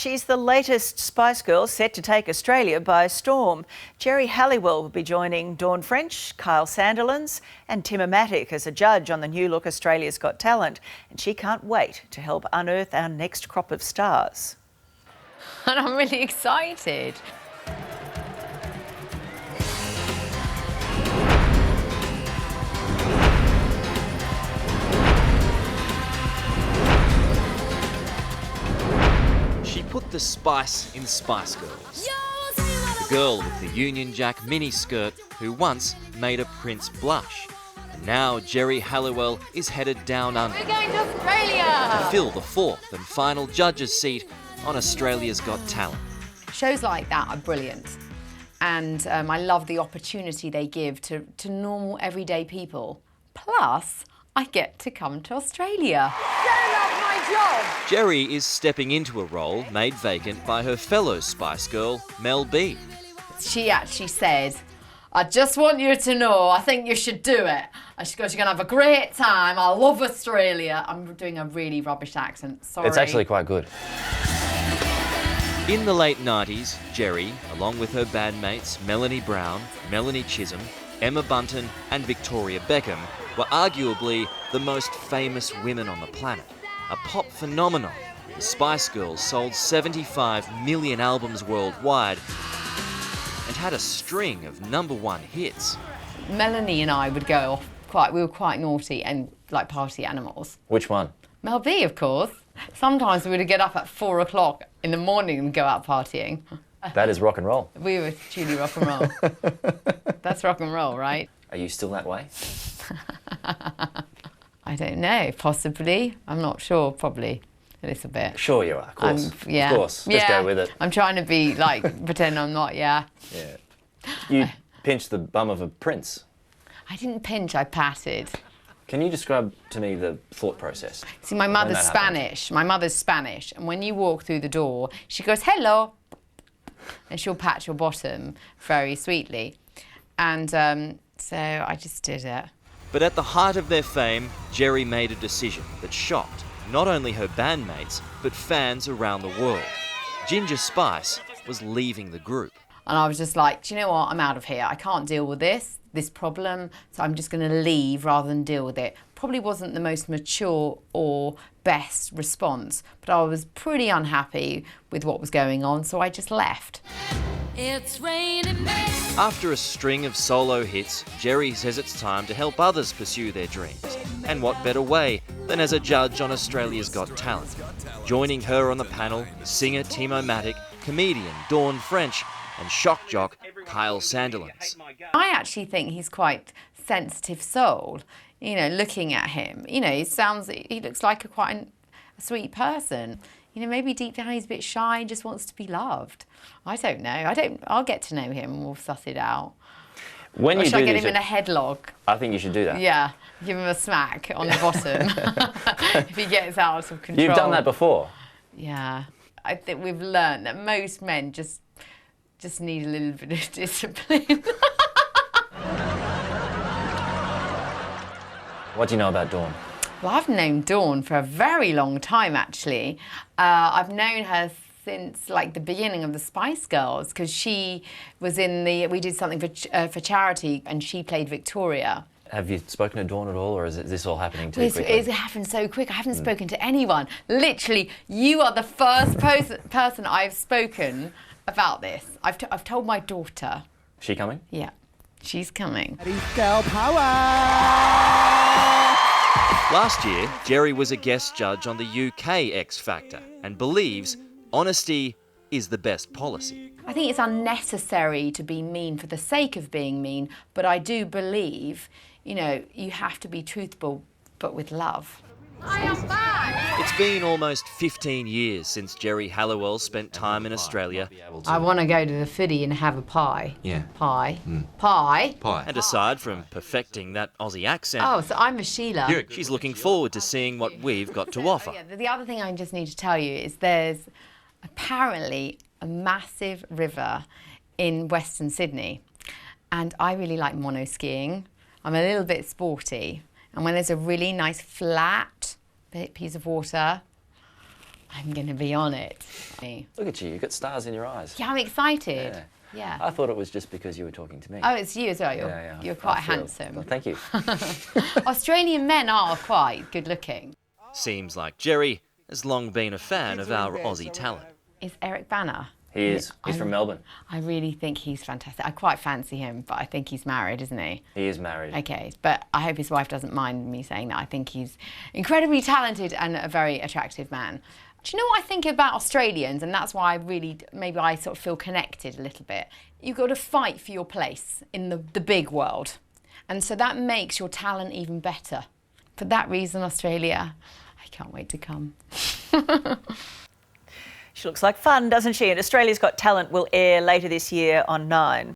She's the latest Spice Girl set to take Australia by storm. Geri Halliwell will be joining Dawn French, Kyle Sandilands and Tim-O-Matic as a judge on the new look Australia's Got Talent. And she can't wait to help unearth our next crop of stars. And I'm really excited. She put the spice in Spice Girls. The girl with the Union Jack mini skirt who once made a prince blush. And now Geri Halliwell is headed down under. We're going to Australia! To fill the fourth and final judge's seat on Australia's Got Talent. Shows like that are brilliant. And I love the opportunity they give to normal, everyday people. Plus, I get to come to Australia. Don't love my job! Geri is stepping into a role made vacant by her fellow Spice Girl, Mel B. She actually said, I just want you to know, I think you should do it. And she goes, you're going to have a great time. I love Australia. I'm doing a really rubbish accent, sorry. It's actually quite good. In the late 90s, Geri, along with her bandmates Melanie Brown, Melanie Chisholm, Emma Bunton and Victoria Beckham, were arguably the most famous women on the planet. A pop phenomenon, the Spice Girls sold 75 million albums worldwide and had a string of #1 hits. Melanie and I would go off we were quite naughty and like party animals. Which one? Mel B, of course. Sometimes we would get up at 4 o'clock in the morning and go out partying. That is rock and roll. We were truly rock and roll. That's rock and roll, right? Are you still that way? I don't know, possibly. I'm not sure, probably a little bit. Sure you are, of course. Yeah. Of course, let's go with it. I'm trying to be like, pretend I'm not, yeah. Yeah. You pinched the bum of a prince. I didn't pinch, I patted. Can you describe to me the thought process? See, my mother's Spanish. My mother's Spanish. And when you walk through the door, she goes, hello. And she'll pat your bottom very sweetly. And so I just did it. But at the height of their fame, Geri made a decision that shocked not only her bandmates, but fans around the world. Ginger Spice was leaving the group. And I was just like, do you know what? I'm out of here. I can't deal with this problem, so I'm just going to leave rather than deal with it. Probably wasn't the most mature or best response, but I was pretty unhappy with what was going on, so I just left. It's raining men. After a string of solo hits, Geri says it's time to help others pursue their dreams. And what better way than as a judge on Australia's Got Talent? Joining her on the panel, singer Tim-O-Matic, comedian Dawn French, and shock jock Kyle Sandilands. I actually think he's quite sensitive soul. You know, looking at him, you know, he looks like quite a sweet person. You know, maybe deep down he's a bit shy and just wants to be loved. I don't know. I'll get to know him and we'll suss it out. When Or you should do I get these, him in a headlock? I think you should do that. Yeah, give him a smack on the bottom if he gets out of control. You've done that before? Yeah. I think we've learned that most men just need a little bit of discipline. What do you know about Dawn? Well, I've known Dawn for a very long time, actually. I've known her since like the beginning of the Spice Girls, because she was we did something for charity and she played Victoria. Have you spoken to Dawn at all, or is this all happening too quickly? It happened so quick. I haven't spoken to anyone. Literally, you are the first person I've spoken about this. I've told my daughter. Is she coming? Yeah, she's coming. Girl power! Last year, Geri was a guest judge on the UK X Factor and believes honesty is the best policy. I think it's unnecessary to be mean for the sake of being mean, but I do believe, you know, you have to be truthful, but with love. I am back! It's been almost 15 years since Geri Halliwell spent time in Australia. I want to go to the footy and have a pie. Yeah. Pie. Pie. And aside from perfecting that Aussie accent, Oh, so I'm a Sheila. she's looking forward to seeing what we've got to offer. Yeah, the other thing I just need to tell you is there's apparently a massive river in Western Sydney, and I really like mono skiing. I'm a little bit sporty, and when there's a really nice flat piece of water, I'm going to be on it. Look at you, you've got stars in your eyes. Yeah, I'm excited. Yeah. Yeah. I thought it was just because you were talking to me. Oh, it's you as well. You're quite I feel- handsome. Well, thank you. Australian men are quite good looking. Seems like Jerry has long been a fan of our Aussie talent. Is Eric Banner? He is. He's from Melbourne. I really think he's fantastic. I quite fancy him, but I think he's married, isn't he? He is married. Okay, but I hope his wife doesn't mind me saying that. I think he's incredibly talented and a very attractive man. Do you know what I think about Australians? And that's why maybe I sort of feel connected a little bit. You've got to fight for your place in the big world. And so that makes your talent even better. For that reason, Australia, I can't wait to come. She looks like fun, doesn't she? And Australia's Got Talent will air later this year on 9.